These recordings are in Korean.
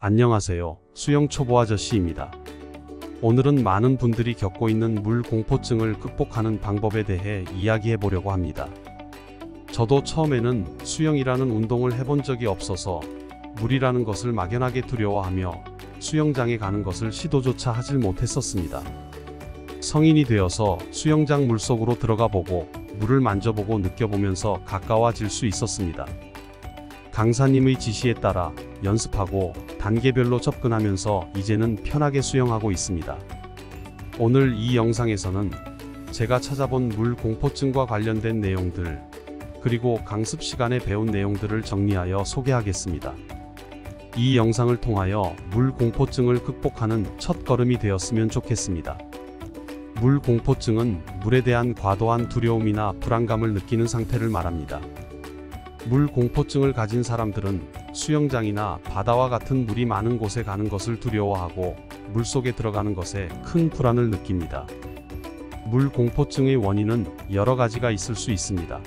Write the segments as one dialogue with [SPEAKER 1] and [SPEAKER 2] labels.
[SPEAKER 1] 안녕하세요. 수영 초보 아저씨입니다. 오늘은 많은 분들이 겪고 있는 물 공포증을 극복하는 방법에 대해 이야기해 보려고 합니다. 저도 처음에는 수영이라는 운동을 해본 적이 없어서 물이라는 것을 막연하게 두려워하며 수영장에 가는 것을 시도조차 하질 못했었습니다. 성인이 되어서 수영장 물속으로 들어가 보고 물을 만져보고 느껴보면서 가까워질 수 있었습니다. 강사님의 지시에 따라 연습하고 단계별로 접근하면서 이제는 편하게 수영하고 있습니다. 오늘 이 영상에서는 제가 찾아본 물 공포증과 관련된 내용들, 그리고 강습 시간에 배운 내용들을 정리하여 소개하겠습니다. 이 영상을 통하여 물 공포증을 극복하는 첫걸음이 되었으면 좋겠습니다. 물 공포증은 물에 대한 과도한 두려움이나 불안감을 느끼는 상태를 말합니다. 물 공포증을 가진 사람들은 수영장이나 바다와 같은 물이 많은 곳에 가는 것을 두려워하고 물속에 들어가는 것에 큰 불안을 느낍니다. 물 공포증의 원인은 여러 가지가 있을 수 있습니다.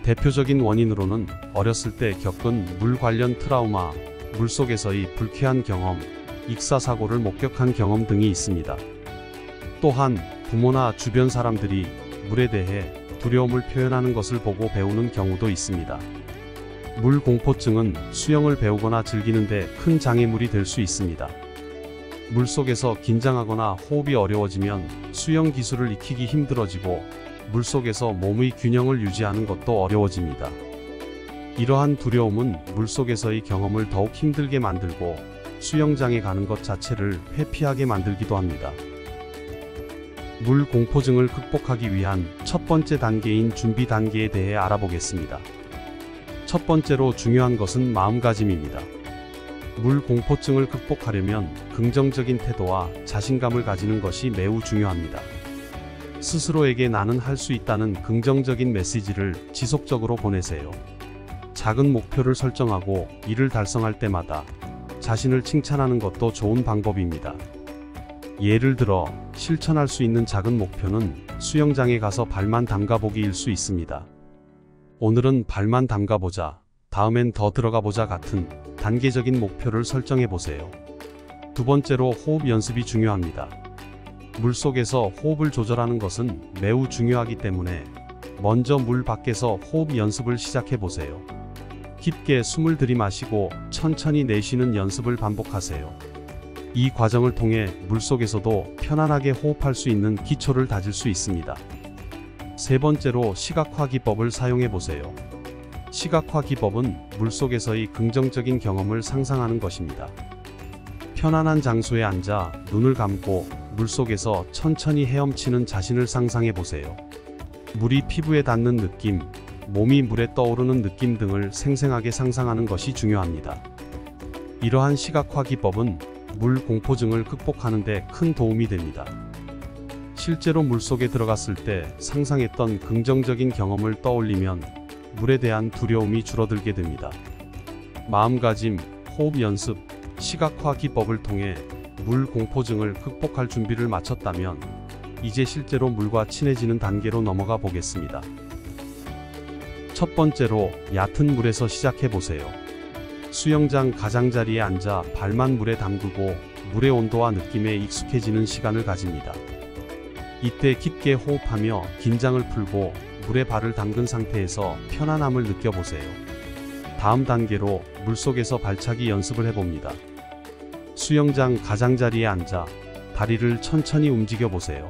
[SPEAKER 1] 대표적인 원인으로는 어렸을 때 겪은 물 관련 트라우마, 물속에서의 불쾌한 경험, 익사사고를 목격한 경험 등이 있습니다. 또한 부모나 주변 사람들이 물에 대해 두려움을 표현하는 것을 보고 배우는 경우도 있습니다. 물 공포증은 수영을 배우거나 즐기는데 큰 장애물이 될 수 있습니다. 물속에서 긴장하거나 호흡이 어려워지면 수영 기술을 익히기 힘들어지고 물속에서 몸의 균형을 유지하는 것도 어려워집니다. 이러한 두려움은 물속에서의 경험을 더욱 힘들게 만들고 수영장에 가는 것 자체를 회피하게 만들기도 합니다. 물 공포증을 극복하기 위한 첫 번째 단계인 준비 단계에 대해 알아보겠습니다. 첫 번째로 중요한 것은 마음가짐입니다. 물 공포증을 극복하려면 긍정적인 태도와 자신감을 가지는 것이 매우 중요합니다. 스스로에게 나는 할 수 있다는 긍정적인 메시지를 지속적으로 보내세요. 작은 목표를 설정하고 이를 달성할 때마다 자신을 칭찬하는 것도 좋은 방법입니다. 예를 들어 실천할 수 있는 작은 목표는 수영장에 가서 발만 담가보기일 수 있습니다. 오늘은 발만 담가보자, 다음엔 더 들어가보자 같은 단계적인 목표를 설정해보세요. 두 번째로 호흡 연습이 중요합니다. 물속에서 호흡을 조절하는 것은 매우 중요하기 때문에 먼저 물 밖에서 호흡 연습을 시작해보세요. 깊게 숨을 들이마시고 천천히 내쉬는 연습을 반복하세요. 이 과정을 통해 물속에서도 편안하게 호흡할 수 있는 기초를 다질 수 있습니다. 세 번째로 시각화 기법을 사용해 보세요. 시각화 기법은 물속에서의 긍정적인 경험을 상상하는 것입니다. 편안한 장소에 앉아 눈을 감고 물속에서 천천히 헤엄치는 자신을 상상해 보세요. 물이 피부에 닿는 느낌, 몸이 물에 떠오르는 느낌 등을 생생하게 상상하는 것이 중요합니다. 이러한 시각화 기법은 물 공포증을 극복하는 데 큰 도움이 됩니다. 실제로 물속에 들어갔을 때 상상했던 긍정적인 경험을 떠올리면 물에 대한 두려움이 줄어들게 됩니다. 마음가짐, 호흡 연습, 시각화 기법을 통해 물 공포증을 극복할 준비를 마쳤다면 이제 실제로 물과 친해지는 단계로 넘어가 보겠습니다. 첫 번째로 얕은 물에서 시작해 보세요. 수영장 가장자리에 앉아 발만 물에 담그고 물의 온도와 느낌에 익숙해지는 시간을 가집니다. 이때 깊게 호흡하며 긴장을 풀고 물에 발을 담근 상태에서 편안함을 느껴보세요. 다음 단계로 물속에서 발차기 연습을 해봅니다. 수영장 가장자리에 앉아 다리를 천천히 움직여 보세요.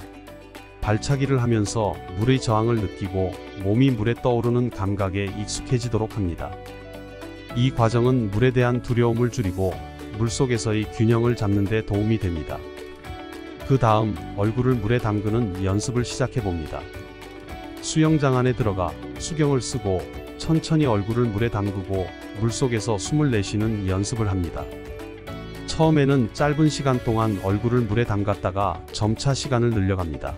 [SPEAKER 1] 발차기를 하면서 물의 저항을 느끼고 몸이 물에 떠오르는 감각에 익숙해지도록 합니다. 이 과정은 물에 대한 두려움을 줄이고 물속에서의 균형을 잡는 데 도움이 됩니다. 그 다음 얼굴을 물에 담그는 연습을 시작해 봅니다. 수영장 안에 들어가 수경을 쓰고 천천히 얼굴을 물에 담그고 물속에서 숨을 내쉬는 연습을 합니다. 처음에는 짧은 시간 동안 얼굴을 물에 담갔다가 점차 시간을 늘려갑니다.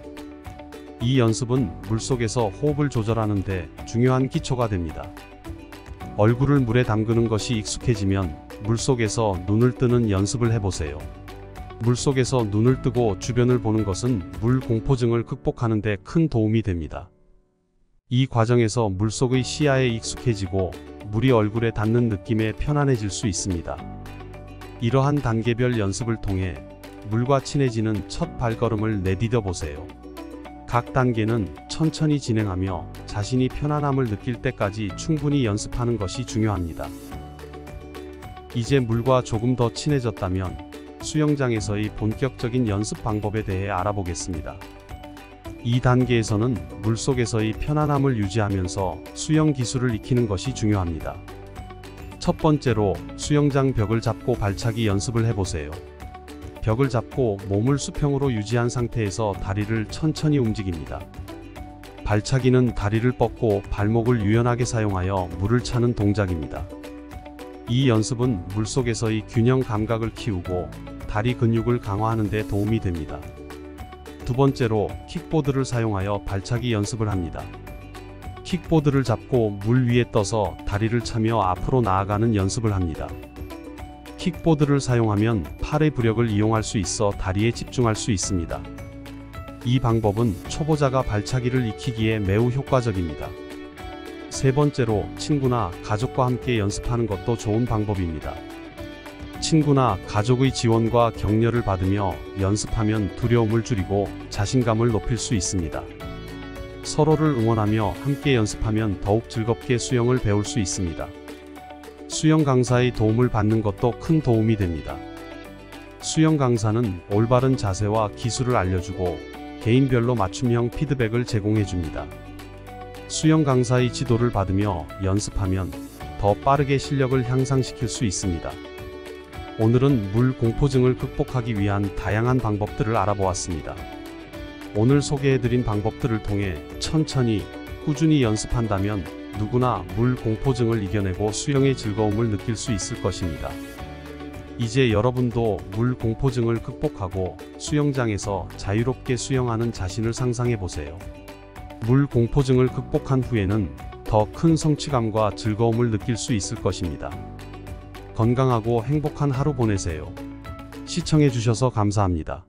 [SPEAKER 1] 이 연습은 물속에서 호흡을 조절하는 데 중요한 기초가 됩니다. 얼굴을 물에 담그는 것이 익숙해지면 물속에서 눈을 뜨는 연습을 해보세요. 물속에서 눈을 뜨고 주변을 보는 것은 물 공포증을 극복하는 데 큰 도움이 됩니다. 이 과정에서 물속의 시야에 익숙해지고 물이 얼굴에 닿는 느낌에 편안해질 수 있습니다. 이러한 단계별 연습을 통해 물과 친해지는 첫 발걸음을 내디뎌 보세요. 각 단계는 천천히 진행하며 자신이 편안함을 느낄 때까지 충분히 연습하는 것이 중요합니다. 이제 물과 조금 더 친해졌다면 수영장에서의 본격적인 연습 방법에 대해 알아보겠습니다. 이 단계에서는 물속에서의 편안함을 유지하면서 수영 기술을 익히는 것이 중요합니다. 첫 번째로 수영장 벽을 잡고 발차기 연습을 해보세요. 벽을 잡고 몸을 수평으로 유지한 상태에서 다리를 천천히 움직입니다. 발차기는 다리를 뻗고 발목을 유연하게 사용하여 물을 차는 동작입니다. 이 연습은 물속에서의 균형 감각을 키우고 다리 근육을 강화하는 데 도움이 됩니다. 두 번째로 킥보드를 사용하여 발차기 연습을 합니다. 킥보드를 잡고 물 위에 떠서 다리를 차며 앞으로 나아가는 연습을 합니다. 킥보드를 사용하면 팔의 부력을 이용할 수 있어 다리에 집중할 수 있습니다. 이 방법은 초보자가 발차기를 익히기에 매우 효과적입니다. 세 번째로 친구나 가족과 함께 연습하는 것도 좋은 방법입니다. 친구나 가족의 지원과 격려를 받으며 연습하면 두려움을 줄이고 자신감을 높일 수 있습니다. 서로를 응원하며 함께 연습하면 더욱 즐겁게 수영을 배울 수 있습니다. 수영 강사의 도움을 받는 것도 큰 도움이 됩니다. 수영 강사는 올바른 자세와 기술을 알려주고 개인별로 맞춤형 피드백을 제공해줍니다. 수영 강사의 지도를 받으며 연습하면 더 빠르게 실력을 향상시킬 수 있습니다. 오늘은 물 공포증을 극복하기 위한 다양한 방법들을 알아보았습니다. 오늘 소개해드린 방법들을 통해 천천히 꾸준히 연습한다면 누구나 물 공포증을 이겨내고 수영의 즐거움을 느낄 수 있을 것입니다. 이제 여러분도 물 공포증을 극복하고 수영장에서 자유롭게 수영하는 자신을 상상해 보세요. 물 공포증을 극복한 후에는 더 큰 성취감과 즐거움을 느낄 수 있을 것입니다. 건강하고 행복한 하루 보내세요. 시청해 주셔서 감사합니다.